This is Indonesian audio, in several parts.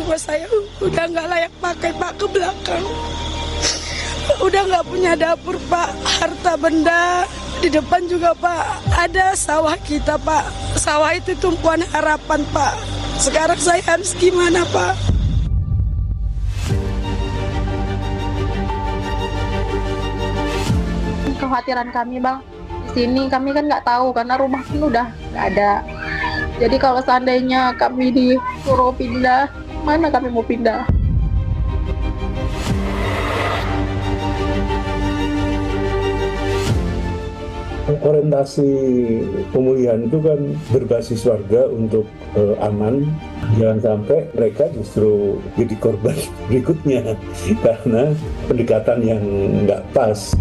Rumah saya udah nggak layak pakai Pak, ke belakang. Udah nggak punya dapur Pak, harta benda. Di depan juga Pak, ada sawah kita Pak. Sawah itu tumpuan harapan Pak. Sekarang saya harus gimana Pak? Kekhawatiran kami Bang, di sini kami kan nggak tahu karena rumah pun udah nggak ada. Jadi kalau seandainya kami disuruh pindah, mana kami mau pindah? Orientasi pemulihan itu kan berbasis warga untuk aman. Jangan sampai mereka justru jadi korban berikutnya karena pendekatan yang nggak pas.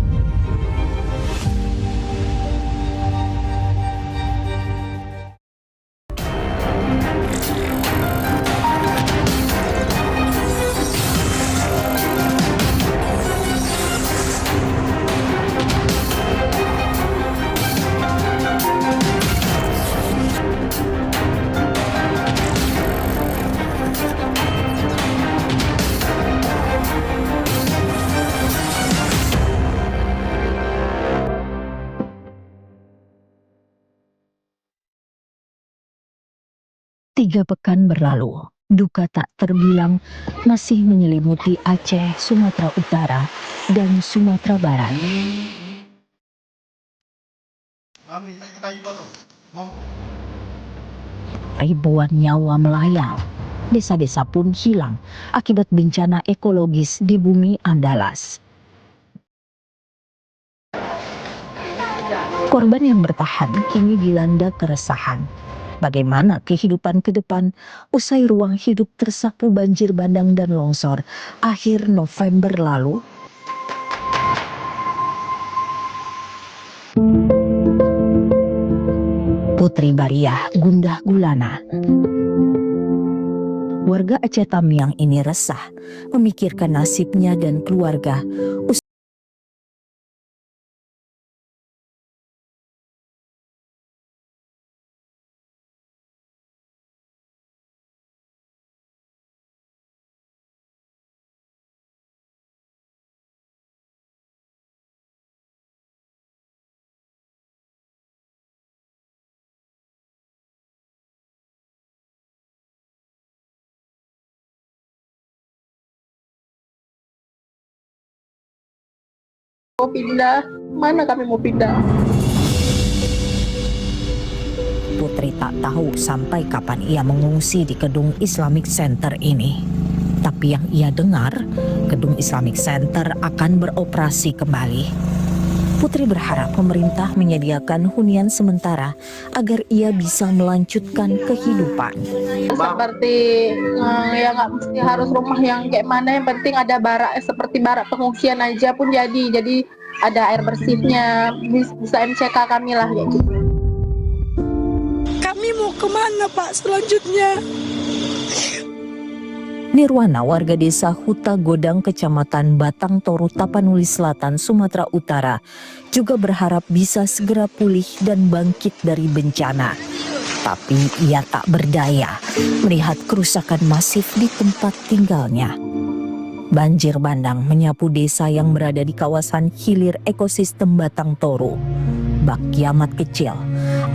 Tiga pekan berlalu, duka tak terbilang masih menyelimuti Aceh, Sumatera Utara, dan Sumatera Barat. Ribuan nyawa melayang, desa-desa pun hilang akibat bencana ekologis di bumi Andalas. Korban yang bertahan kini dilanda keresahan. Bagaimana kehidupan ke depan usai ruang hidup tersapu banjir bandang dan longsor akhir November lalu? Putri Bariah gundah gulana. Warga Aceh Tamiang ini resah memikirkan nasibnya dan keluarga Mau pindah, mana kami mau pindah? Putri tak tahu sampai kapan ia mengungsi di gedung Islamic Center ini. Tapi yang ia dengar, gedung Islamic Center akan beroperasi kembali. Putri berharap pemerintah menyediakan hunian sementara agar ia bisa melanjutkan kehidupan. Seperti ya nggak mesti harus rumah yang kayak mana, yang penting ada barak, seperti barak pengungsian aja pun jadi ada air bersihnya, bisa MCK kami lah kayak gitu. Kami mau kemana Pak selanjutnya? Nirwana, warga desa Huta Godang, Kecamatan Batang Toru, Tapanuli Selatan, Sumatera Utara, juga berharap bisa segera pulih dan bangkit dari bencana. Tapi ia tak berdaya melihat kerusakan masif di tempat tinggalnya. Banjir bandang menyapu desa yang berada di kawasan hilir ekosistem Batang Toru. Bak kiamat kecil,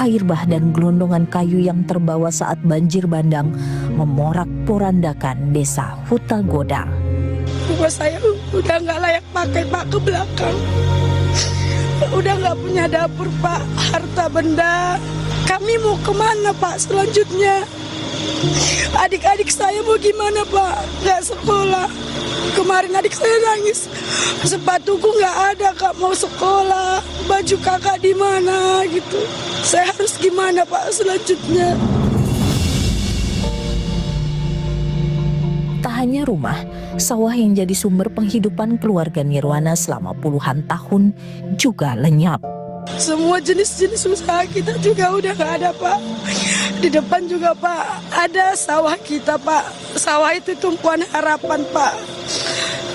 air bah dan gelondongan kayu yang terbawa saat banjir bandang memorak-porandakan desa Huta Godang. Rumah saya udah nggak layak pakai Pak, ke belakang. Udah nggak punya dapur Pak, harta benda. Kami mau kemana Pak selanjutnya? Adik-adik saya mau gimana Pak? Nggak sekolah. Kemarin adik saya nangis, sepatuku nggak ada Kak, mau sekolah. Baju kakak di mana gitu. Saya harus gimana Pak selanjutnya? Tak hanya rumah, sawah yang jadi sumber penghidupan keluarga Nirwana selama puluhan tahun juga lenyap. Semua jenis-jenis usaha kita juga udah nggak ada Pak. Di depan juga Pak, ada sawah kita Pak. Sawah itu tumpuan harapan Pak.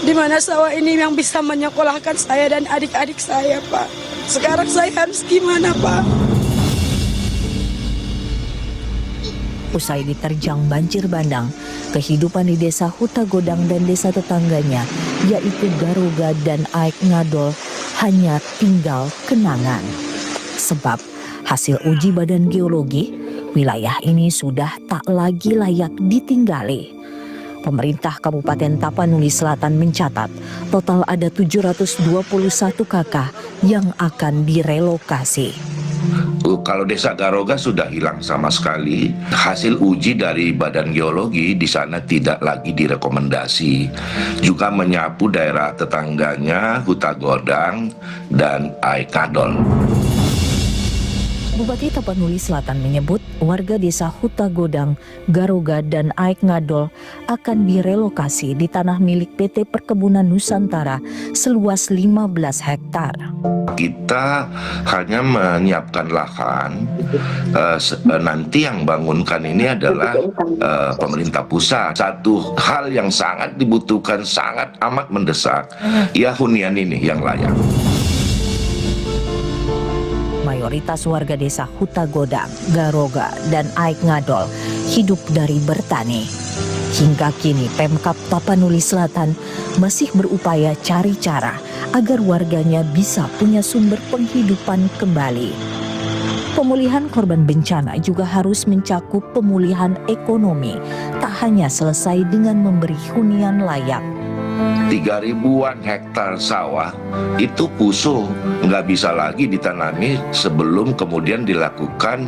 Di mana sawah ini yang bisa menyekolahkan saya dan adik-adik saya Pak. Sekarang saya harus gimana Pak? Usai diterjang banjir bandang, kehidupan di desa Huta Godang dan desa tetangganya, yaitu Garoga dan Aek Ngadol, hanya tinggal kenangan. Sebab hasil uji badan geologi, wilayah ini sudah tak lagi layak ditinggali. Pemerintah Kabupaten Tapanuli Selatan mencatat total ada 721 KK yang akan direlokasi. Kalau desa Garoga sudah hilang sama sekali. Hasil uji dari badan geologi di sana tidak lagi direkomendasi. Juga menyapu daerah tetangganya Huta Godang dan Aek Ngadol. Bupati Tapanuli Selatan menyebut warga desa Huta Godang, Garoga, dan Aek Ngadol akan direlokasi di tanah milik PT Perkebunan Nusantara seluas 15 hektar. Kita hanya menyiapkan lahan, nanti yang bangunkan ini adalah pemerintah pusat. Satu hal yang sangat dibutuhkan, sangat amat mendesak, ya hunian ini yang layak. Mayoritas warga desa Huta Godang, Garoga, dan Aek Ngadol hidup dari bertani. Hingga kini Pemkab Tapanuli Selatan masih berupaya cari cara agar warganya bisa punya sumber penghidupan kembali. Pemulihan korban bencana juga harus mencakup pemulihan ekonomi, tak hanya selesai dengan memberi hunian layak. 3.000-an hektar sawah itu pusuh, nggak bisa lagi ditanami sebelum kemudian dilakukan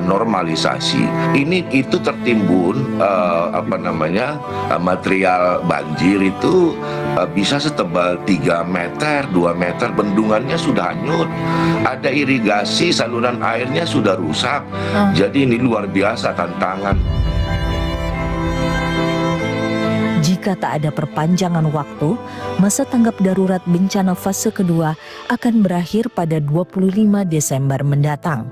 normalisasi. Itu tertimbun material banjir itu bisa setebal 3 meter, 2 meter, bendungannya sudah hanyut, ada irigasi, saluran airnya sudah rusak. Jadi ini luar biasa tantangan. Jika tak ada perpanjangan waktu, masa tanggap darurat bencana fase kedua akan berakhir pada 25 Desember mendatang.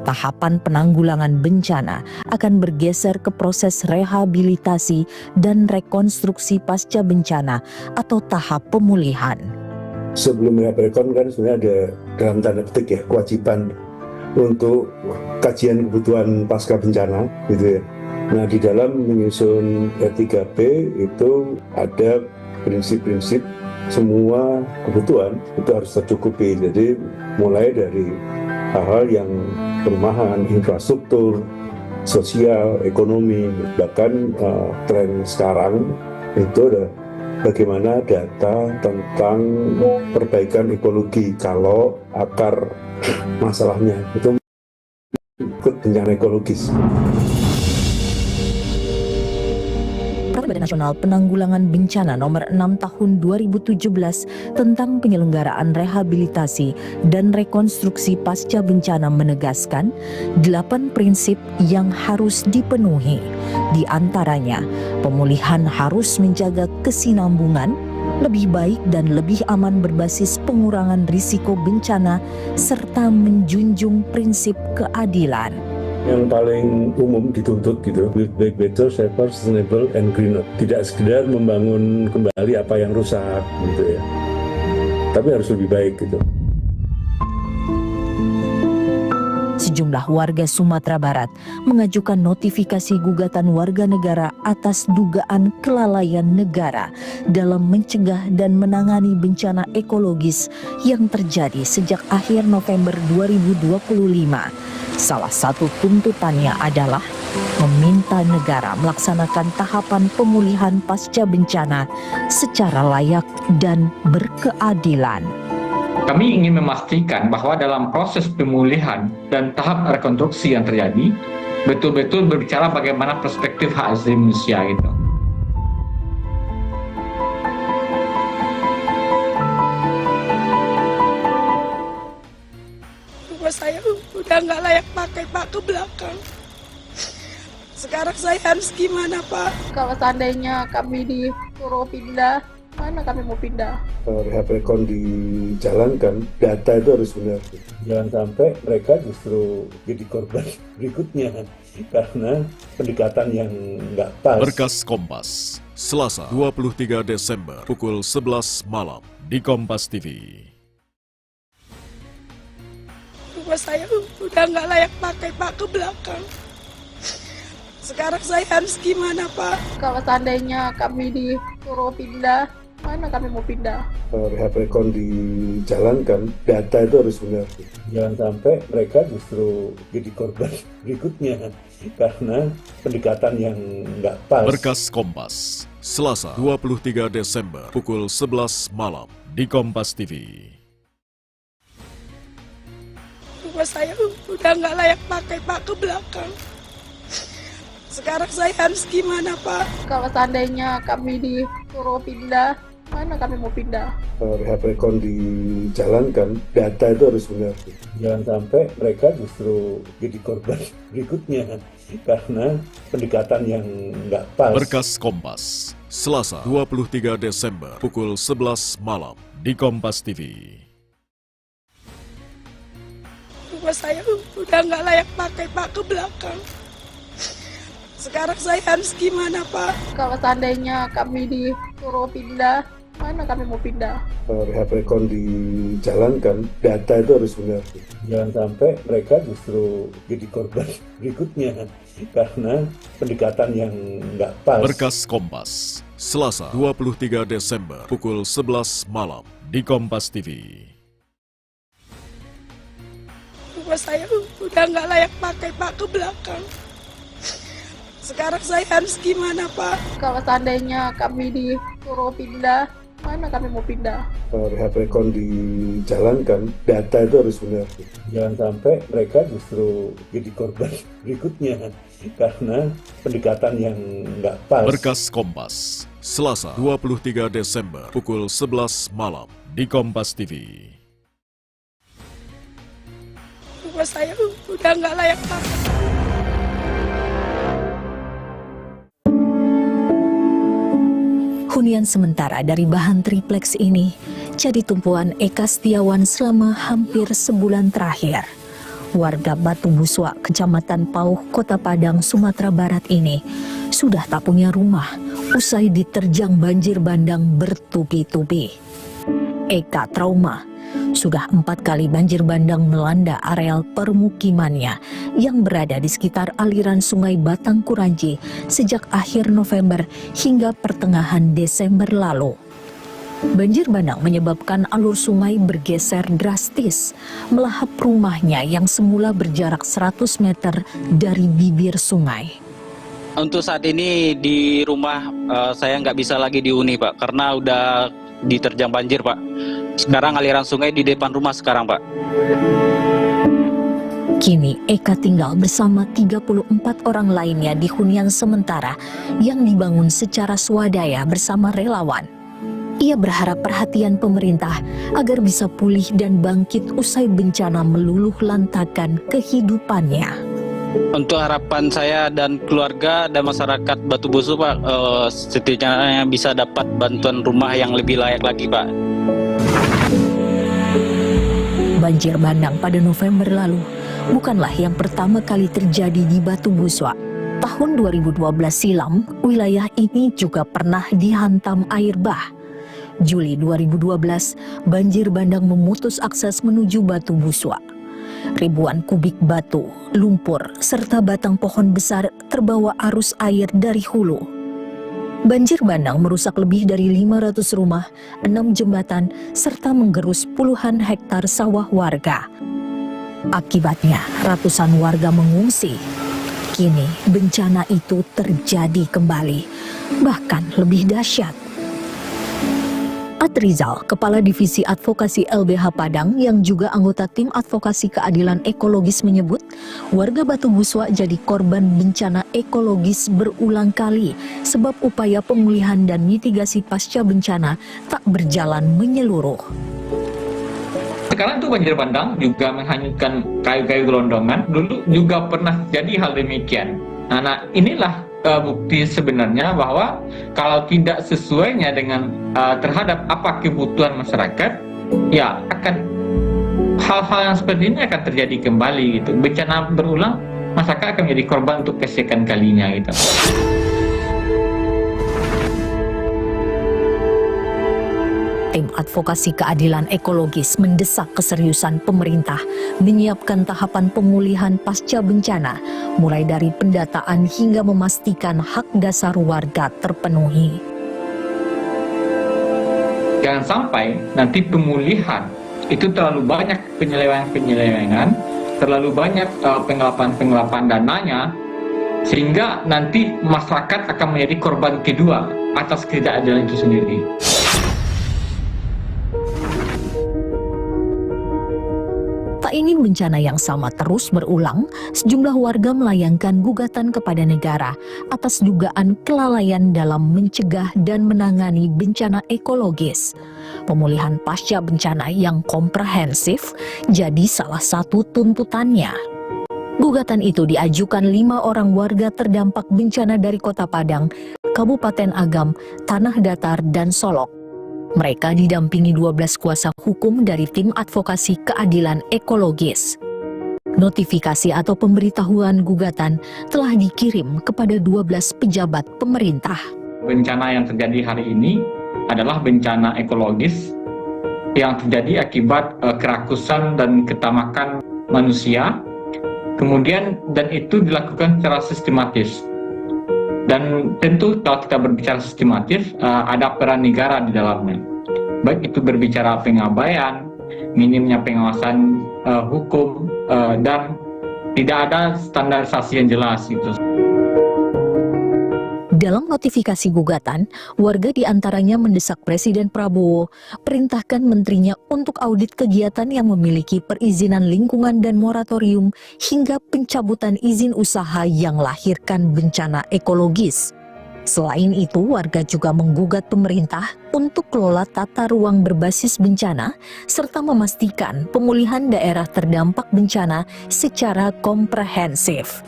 Tahapan penanggulangan bencana akan bergeser ke proses rehabilitasi dan rekonstruksi pasca bencana atau tahap pemulihan. Sebelum rekon kan sebenarnya ada dalam tanda petik ya kewajiban untuk kajian kebutuhan pasca bencana gitu ya. Nah, di dalam menyusun R3P itu ada prinsip-prinsip semua kebutuhan itu harus tercukupi. Jadi mulai dari hal-hal yang perumahan, infrastruktur, sosial, ekonomi, bahkan tren sekarang itu ada bagaimana data tentang perbaikan ekologi kalau akar masalahnya itu ikut bencana ekologis. Badan Nasional Penanggulangan Bencana Nomor 6 Tahun 2017 tentang penyelenggaraan rehabilitasi dan rekonstruksi pasca bencana menegaskan 8 prinsip yang harus dipenuhi. Di antaranya, pemulihan harus menjaga kesinambungan, lebih baik dan lebih aman berbasis pengurangan risiko bencana, serta menjunjung prinsip keadilan. Yang paling umum dituntut gitu, build back better, safer, sustainable, and greener. Tidak sekedar membangun kembali apa yang rusak gitu ya, tapi harus lebih baik gitu. Sejumlah warga Sumatera Barat mengajukan notifikasi gugatan warga negara atas dugaan kelalaian negara dalam mencegah dan menangani bencana ekologis yang terjadi sejak akhir November 2025. Salah satu tuntutannya adalah meminta negara melaksanakan tahapan pemulihan pasca bencana secara layak dan berkeadilan. Kami ingin memastikan bahwa dalam proses pemulihan dan tahap rekonstruksi yang terjadi, betul-betul berbicara bagaimana perspektif hak asasi manusia itu. Saya udah nggak layak pakai Pak ke belakang. Sekarang saya harus gimana Pak? Kalau seandainya kami disuruh pindah, mana kami mau pindah? Rehab rekon dijalankan, data itu harus benar. Jangan sampai mereka justru jadi korban berikutnya karena pendekatan yang nggak pas. Berkas Kompas, Selasa 23 Desember pukul 11 malam di Kompas TV. Saya udah nggak layak pakai Pak ke belakang. Sekarang saya harus gimana, Pak? Kalau seandainya kami disuruh pindah, mana kami mau pindah? Rehab rekon dijalankan, data itu harus benar. Jangan sampai mereka justru jadi korban berikutnya karena pendekatan yang nggak pas. Berkas Kompas, Selasa 23 Desember pukul 11 malam di Kompas TV. Rumah saya udah nggak layak pakai, Pak, ke belakang. Sekarang saya harus gimana, Pak? Kalau seandainya kami disuruh pindah, mana kami mau pindah? Rehab rekon dijalankan, data itu harus benar. Jangan sampai mereka justru jadi korban berikutnya karena pendekatan yang nggak pas. Berkas Kompas, Selasa 23 Desember pukul 11 malam di Kompas TV. Rumah saya udah nggak layak pakai, Pak, ke belakang. Sekarang saya harus gimana, Pak? Kalau seandainya kami disuruh pindah, mana kami mau pindah? Rehab rekon dijalankan, data itu harus benar. Jangan sampai mereka justru jadi korban berikutnya karena pendekatan yang nggak pas. Berkas Kompas, Selasa 23 Desember pukul 11 malam di Kompas TV. Rumah saya udah nggak layak pakai, Pak, ke belakang. Sekarang saya harus gimana, Pak? Kalau seandainya kami disuruh pindah, mana kami mau pindah? Rehab rekon dijalankan, data itu harus benar. Jangan sampai mereka justru jadi korban berikutnya karena pendekatan yang nggak pas. Berkas Kompas, Selasa 23 Desember pukul 11 malam di Kompas TV. Rumah saya udah nggak layak pakai. Hunian sementara dari bahan triplex ini jadi tumpuan Eka Setiawan selama hampir sebulan terakhir. Warga Batu Buswa, Kecamatan Pauh, Kota Padang, Sumatera Barat ini sudah tak punya rumah usai diterjang banjir bandang bertubi-tubi. Eka trauma. Sudah 4 kali banjir bandang melanda areal permukimannya yang berada di sekitar aliran sungai Batang Kuranji sejak akhir November hingga pertengahan Desember lalu. Banjir bandang menyebabkan alur sungai bergeser drastis, melahap rumahnya yang semula berjarak 100 meter dari bibir sungai. Untuk saat ini di rumah saya nggak bisa lagi dihuni, Pak, karena udah diterjang banjir, Pak. Sekarang aliran sungai di depan rumah sekarang, Pak. Kini Eka tinggal bersama 34 orang lainnya di hunian sementara yang dibangun secara swadaya bersama relawan. Ia berharap perhatian pemerintah agar bisa pulih dan bangkit usai bencana meluluh lantakan kehidupannya. Untuk harapan saya dan keluarga dan masyarakat Batu Buswa, Pak, setidaknya bisa dapat bantuan rumah yang lebih layak lagi, Pak. Banjir bandang pada November lalu bukanlah yang pertama kali terjadi di Batu Buswa. Tahun 2012 silam, wilayah ini juga pernah dihantam air bah. Juli 2012, banjir bandang memutus akses menuju Batu Buswa. Ribuan kubik batu, lumpur, serta batang pohon besar terbawa arus air dari hulu. Banjir bandang merusak lebih dari 500 rumah, 6 jembatan, serta menggerus puluhan hektar sawah warga. Akibatnya, ratusan warga mengungsi. Kini, bencana itu terjadi kembali, bahkan lebih dahsyat. Rizal, Kepala Divisi Advokasi LBH Padang yang juga anggota Tim Advokasi Keadilan Ekologis menyebut, warga Batu Buswa jadi korban bencana ekologis berulang kali sebab upaya pemulihan dan mitigasi pasca bencana tak berjalan menyeluruh. Sekarang tuh banjir bandang juga menghanyutkan kayu-kayu gelondongan. Dulu juga pernah jadi hal demikian. Nah, inilah bukti sebenarnya bahwa kalau tidak sesuainya dengan terhadap apa kebutuhan masyarakat, ya akan hal-hal yang seperti ini akan terjadi kembali gitu. Bencana berulang, masyarakat akan menjadi korban untuk kesekian kalinya gitu. Tim Advokasi Keadilan Ekologis mendesak keseriusan pemerintah menyiapkan tahapan pemulihan pasca bencana, mulai dari pendataan hingga memastikan hak dasar warga terpenuhi. Jangan sampai nanti pemulihan itu terlalu banyak penyelewengan, terlalu banyak penggelapan dananya, sehingga nanti masyarakat akan menjadi korban kedua atas ketidakadilan itu sendiri. Tak ingin bencana yang sama terus berulang, sejumlah warga melayangkan gugatan kepada negara atas dugaan kelalaian dalam mencegah dan menangani bencana ekologis. Pemulihan pasca bencana yang komprehensif jadi salah satu tuntutannya. Gugatan itu diajukan 5 orang warga terdampak bencana dari Kota Padang, Kabupaten Agam, Tanah Datar, dan Solok. Mereka didampingi 12 kuasa hukum dari Tim Advokasi Keadilan Ekologis. Notifikasi atau pemberitahuan gugatan telah dikirim kepada 12 pejabat pemerintah. Bencana yang terjadi hari ini adalah bencana ekologis yang terjadi akibat kerakusan dan ketamakan manusia. Kemudian dan itu dilakukan secara sistematis. Dan tentu kalau kita berbicara sistematis, ada peran negara di dalamnya. Baik itu berbicara pengabaian, minimnya pengawasan hukum, dan tidak ada standarisasi yang jelas gitu. Dalam notifikasi gugatan, warga diantaranya mendesak Presiden Prabowo perintahkan menterinya untuk audit kegiatan yang memiliki perizinan lingkungan dan moratorium hingga pencabutan izin usaha yang lahirkan bencana ekologis. Selain itu, warga juga menggugat pemerintah untuk kelola tata ruang berbasis bencana serta memastikan pemulihan daerah terdampak bencana secara komprehensif.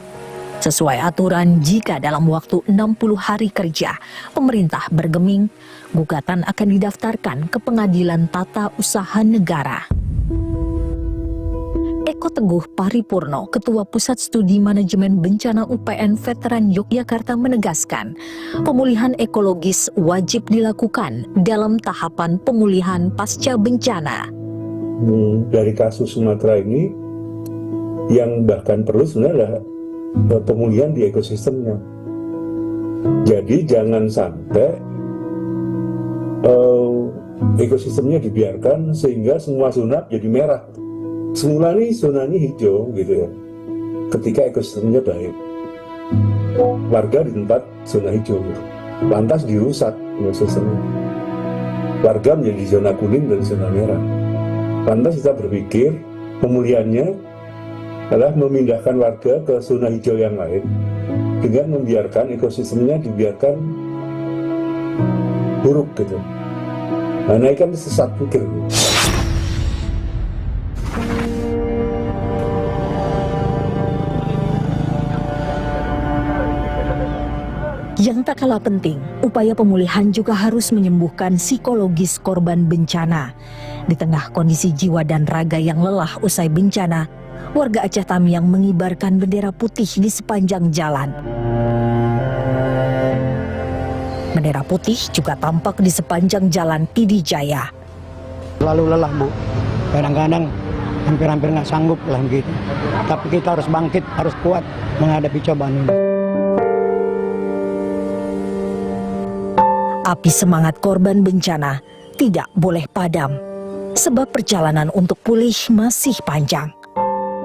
Sesuai aturan, jika dalam waktu 60 hari kerja pemerintah bergeming, gugatan akan didaftarkan ke Pengadilan Tata Usaha Negara. Eko Teguh Paripurno, Ketua Pusat Studi Manajemen Bencana UPN Veteran Yogyakarta menegaskan, pemulihan ekologis wajib dilakukan dalam tahapan pemulihan pasca bencana. Dari kasus Sumatera ini, yang bahkan perlu sebenarnya pemulihan di ekosistemnya. Jadi jangan sampai ekosistemnya dibiarkan sehingga semua zona jadi merah. Semula nih zonanya hijau gitu ya. Ketika ekosistemnya baik, warga di tempat zona hijau gitu. Lantas dirusak ekosistemnya. Warga menjadi zona kuning dan zona merah. Lantas kita berpikir pemulihannya adalah memindahkan warga ke zona hijau yang lain dengan membiarkan ekosistemnya dibiarkan buruk gitu. Nah, ini kan sesat pikir. Yang tak kalah penting, upaya pemulihan juga harus menyembuhkan psikologis korban bencana. Di tengah kondisi jiwa dan raga yang lelah usai bencana, warga Aceh Tamiang mengibarkan bendera putih di sepanjang jalan. Bendera putih juga tampak di sepanjang jalan Pidijaya. Lalu lelah, Bu. Kadang-kadang hampir-hampir nggak sanggup lah gitu. Tapi kita harus bangkit, harus kuat menghadapi cobaan ini. Api semangat korban bencana tidak boleh padam, sebab perjalanan untuk pulih masih panjang.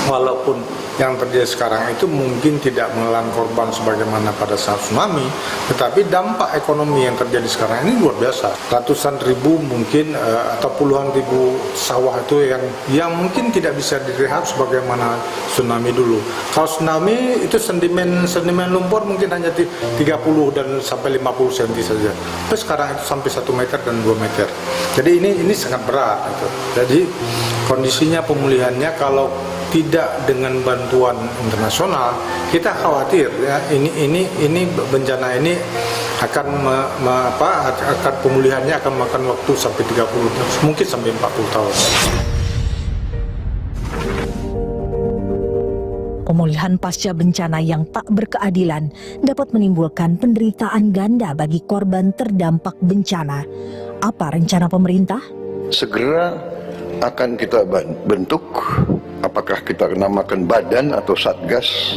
Walaupun yang terjadi sekarang itu mungkin tidak menelan korban sebagaimana pada saat tsunami, tetapi dampak ekonomi yang terjadi sekarang ini luar biasa. Ratusan ribu mungkin atau puluhan ribu sawah itu yang mungkin tidak bisa direhab sebagaimana tsunami dulu. Kalau tsunami itu sedimen lumpur mungkin hanya 30 dan sampai 50 cm saja. Tapi sekarang itu sampai 1 meter dan 2 meter. Jadi ini sangat berat gitu. Jadi kondisinya pemulihannya kalau tidak dengan bantuan internasional, kita khawatir ya ini bencana ini akan akan pemulihannya akan makan waktu sampai 30 mungkin sampai 40 tahun. Pemulihan pasca bencana yang tak berkeadilan dapat menimbulkan penderitaan ganda bagi korban terdampak bencana. Apa rencana pemerintah? segera akan kita bentuk, apakah kita namakan badan atau satgas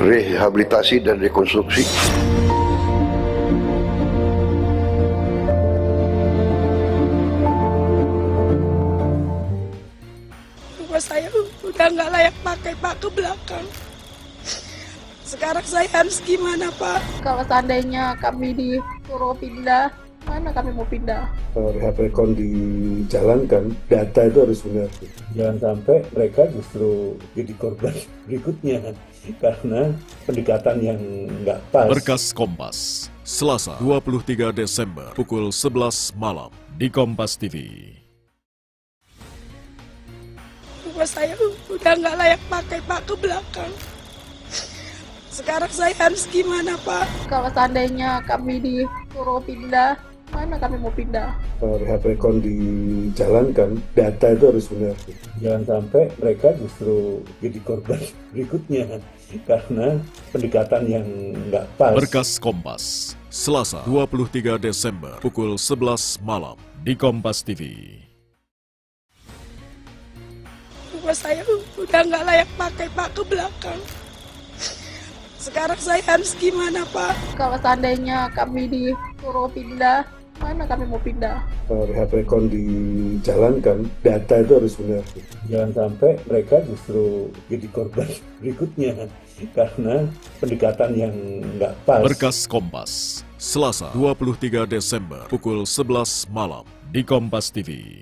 rehabilitasi dan rekonstruksi. Rumah saya udah nggak layak pakai Pak, ke belakang. Sekarang saya harus gimana Pak? Kalau seandainya kami disuruh pindah, mana kami mau pindah? Kalau rehab rekon dijalankan, data itu harus benar. Jangan sampai mereka justru jadi korban berikutnya karena pendekatan yang nggak pas. Berkas Kompas, Selasa 23 Desember pukul 11 malam di Kompas TV. Rumah saya udah nggak layak pakai Pak, ke belakang. Sekarang saya harus gimana Pak? Kalau seandainya kami disuruh pindah, mana kami mau pindah? Kalau rehab rekon dijalankan, data itu harus benar. Jangan sampai mereka justru jadi korban berikutnya karena pendekatan yang nggak pas. Berkas Kompas, Selasa 23 Desember pukul 11 malam di Kompas TV. Rumah saya udah nggak layak pakai Pak, ke belakang. Sekarang saya harus gimana Pak? Kalau seandainya kami disuruh pindah, mana kami mau pindah? Kalau rehab rekon dijalankan, data itu harus benar. Jangan sampai mereka justru jadi korban berikutnya karena pendekatan yang nggak pas. Berkas Kompas, Selasa 23 Desember pukul 11 malam di Kompas TV.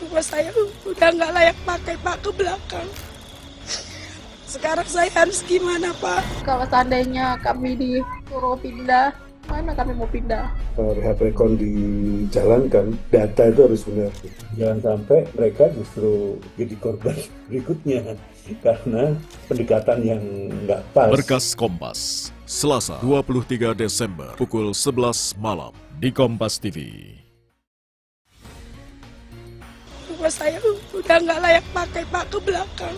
Rumah saya udah nggak layak pakai Pak, ke belakang. Sekarang saya harus gimana Pak? Kalau seandainya kami disuruh pindah, mana kami mau pindah? Kalau rehab rekon dijalankan, data itu harus benar. Jangan sampai mereka justru jadi korban berikutnya karena pendekatan yang nggak pas. Berkas Kompas, Selasa 23 Desember pukul 11 malam di Kompas TV. Rumah saya udah nggak layak pakai Pak, ke belakang.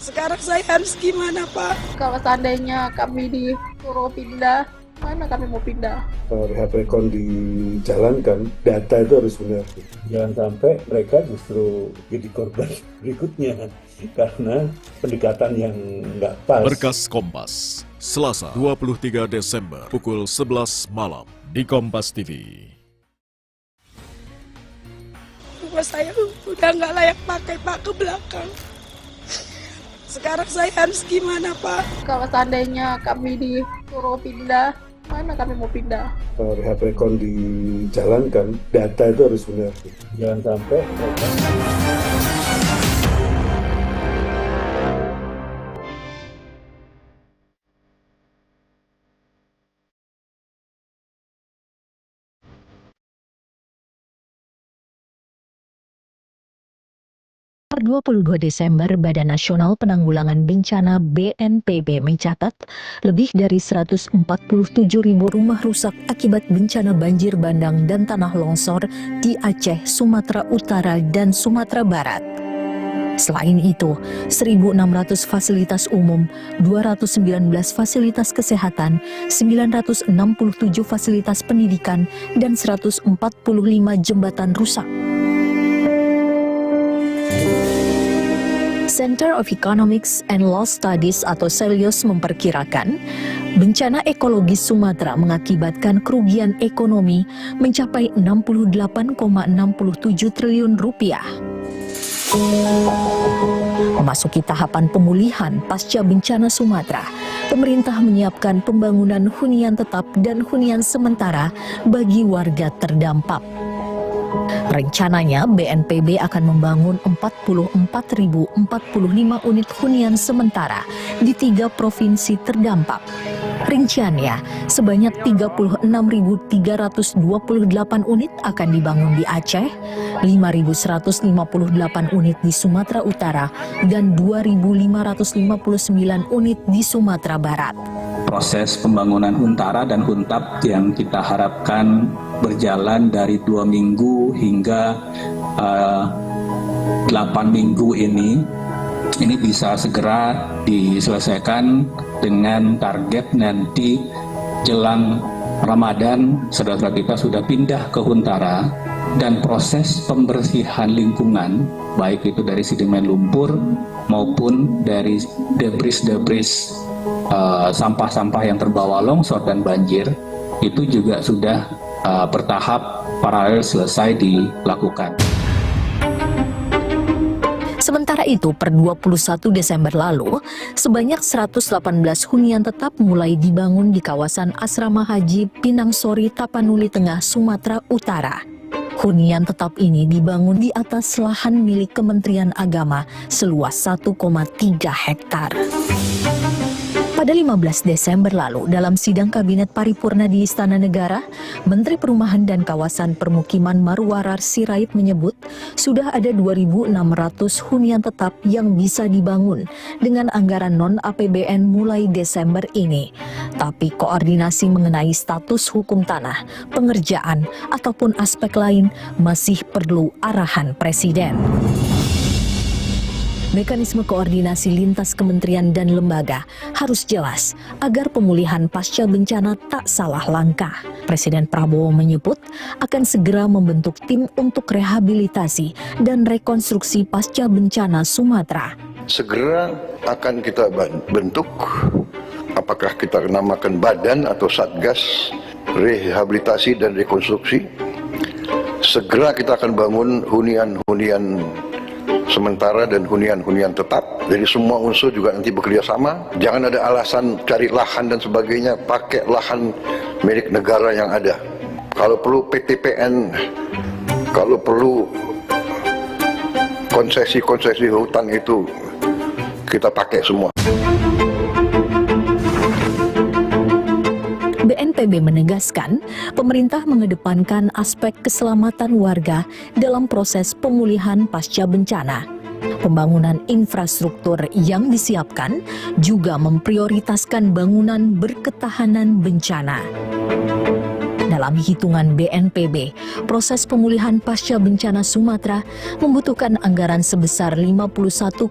Sekarang saya harus gimana Pak? Kalau seandainya kami disuruh pindah, mana kami mau pindah? Kalau rehab rekon dijalankan, data itu harus benar. Jangan sampai mereka justru jadi korban berikutnya karena pendekatan yang nggak pas. Berkas Kompas, Selasa 23 Desember pukul 11 malam di Kompas TV. Rumah saya udah nggak layak pakai Pak, ke belakang. Sekarang saya harus gimana Pak? Kalau seandainya kami disuruh pindah, mana kami mau pindah? Kalau rehab rekon dijalankan, data itu harus benar. Jangan sampai mereka... Per 22 Desember, Badan Nasional Penanggulangan Bencana BNPB mencatat lebih dari 147.000 rumah rusak akibat bencana banjir bandang dan tanah longsor di Aceh, Sumatera Utara, dan Sumatera Barat. Selain itu, 1.600 fasilitas umum, 219 fasilitas kesehatan, 967 fasilitas pendidikan, dan 145 jembatan rusak. Center of Economics and Law Studies atau CELIOS memperkirakan bencana ekologis Sumatera mengakibatkan kerugian ekonomi mencapai 68,67 triliun rupiah. Memasuki tahapan pemulihan pasca bencana Sumatera, pemerintah menyiapkan pembangunan hunian tetap dan hunian sementara bagi warga terdampak. Rencananya BNPB akan membangun 44.045 unit hunian sementara di 3 provinsi terdampak. Rinciannya, sebanyak 36.328 unit akan dibangun di Aceh, 5.158 unit di Sumatera Utara, dan 2.559 unit di Sumatera Barat. Proses pembangunan Huntara dan Huntap yang kita harapkan berjalan dari 2 minggu hingga 8 minggu ini bisa segera diselesaikan dengan target nanti jelang Ramadan, saudara kita sudah pindah ke Huntara, dan proses pembersihan lingkungan, baik itu dari sedimen lumpur maupun dari debris-debris sampah-sampah yang terbawa longsor dan banjir, itu juga sudah bertahap paralel selesai dilakukan. Sementara itu, per 21 Desember lalu, sebanyak 118 hunian tetap mulai dibangun di kawasan Asrama Haji Pinangsori, Tapanuli Tengah, Sumatera Utara. Hunian tetap ini dibangun di atas lahan milik Kementerian Agama seluas 1,3 hektar. Pada 15 Desember lalu, dalam sidang Kabinet Paripurna di Istana Negara, Menteri Perumahan dan Kawasan Permukiman Marwarar Sirait menyebut sudah ada 2.600 hunian tetap yang bisa dibangun dengan anggaran non-APBN mulai Desember ini. Tapi koordinasi mengenai status hukum tanah, pengerjaan, ataupun aspek lain masih perlu arahan Presiden. Mekanisme koordinasi lintas kementerian dan lembaga harus jelas agar pemulihan pasca bencana tak salah langkah. Presiden Prabowo menyebut akan segera membentuk tim untuk rehabilitasi dan rekonstruksi pasca bencana Sumatera. Segera akan kita bentuk, apakah kita namakan badan atau satgas rehabilitasi dan rekonstruksi. Segera kita akan bangun hunian-hunian sementara dan hunian-hunian tetap. Jadi semua unsur juga nanti bekerja sama. Jangan ada alasan cari lahan dan sebagainya, pakai lahan milik negara yang ada. Kalau perlu PTPN, kalau perlu konsesi-konsesi hutan itu kita pakai semua. BNPB menegaskan, pemerintah mengedepankan aspek keselamatan warga dalam proses pemulihan pasca bencana. Pembangunan infrastruktur yang disiapkan juga memprioritaskan bangunan berketahanan bencana. Dalam hitungan BNPB, proses pemulihan pasca bencana Sumatera membutuhkan anggaran sebesar 51,82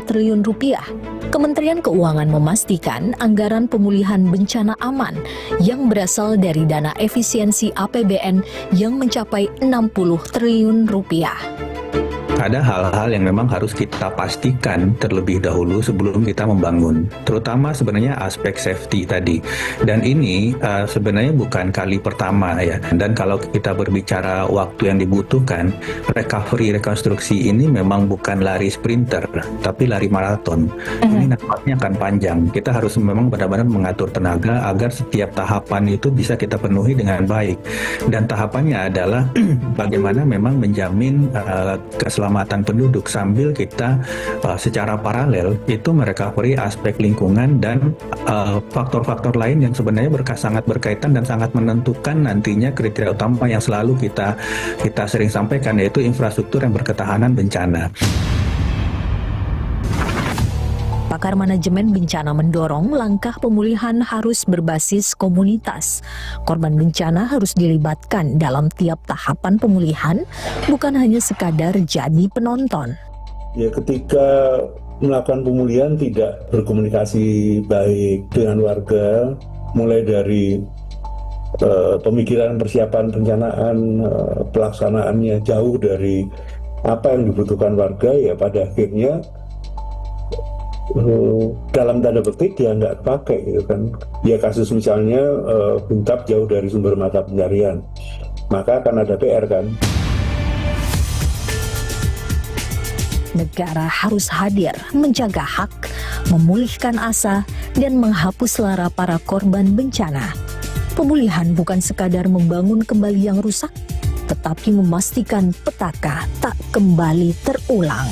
triliun rupiah. Kementerian Keuangan memastikan anggaran pemulihan bencana aman yang berasal dari dana efisiensi APBN yang mencapai 60 triliun rupiah. Ada hal-hal yang memang harus kita pastikan terlebih dahulu sebelum kita membangun, terutama sebenarnya aspek safety tadi. Dan ini sebenarnya bukan kali pertama ya. Dan kalau kita berbicara waktu yang dibutuhkan, recovery rekonstruksi ini memang bukan lari sprinter, tapi lari maraton. Ini nampaknya akan panjang. Kita harus memang benar-benar mengatur tenaga agar setiap tahapan itu bisa kita penuhi dengan baik. Dan tahapannya adalah bagaimana memang menjamin keselamatan penduduk sambil kita secara paralel itu merecovery aspek lingkungan dan faktor-faktor lain yang sebenarnya sangat berkaitan dan sangat menentukan nantinya kriteria utama yang selalu kita sering sampaikan, yaitu infrastruktur yang berketahanan bencana. Pakar manajemen bencana mendorong langkah pemulihan harus berbasis komunitas. Korban bencana harus dilibatkan dalam tiap tahapan pemulihan, bukan hanya sekadar jadi penonton. Ya, ketika melakukan pemulihan tidak berkomunikasi baik dengan warga, mulai dari pemikiran persiapan perencanaan, pelaksanaannya jauh dari apa yang dibutuhkan warga, ya pada akhirnya dalam tanda petik dia nggak pakai gitu kan. Ya kasus misalnya Buntap jauh dari sumber mata pencarian, maka akan ada PR kan. Negara harus hadir menjaga hak, memulihkan asa, dan menghapus lara para korban bencana. Pemulihan bukan sekadar membangun kembali yang rusak, tetapi memastikan petaka tak kembali terulang.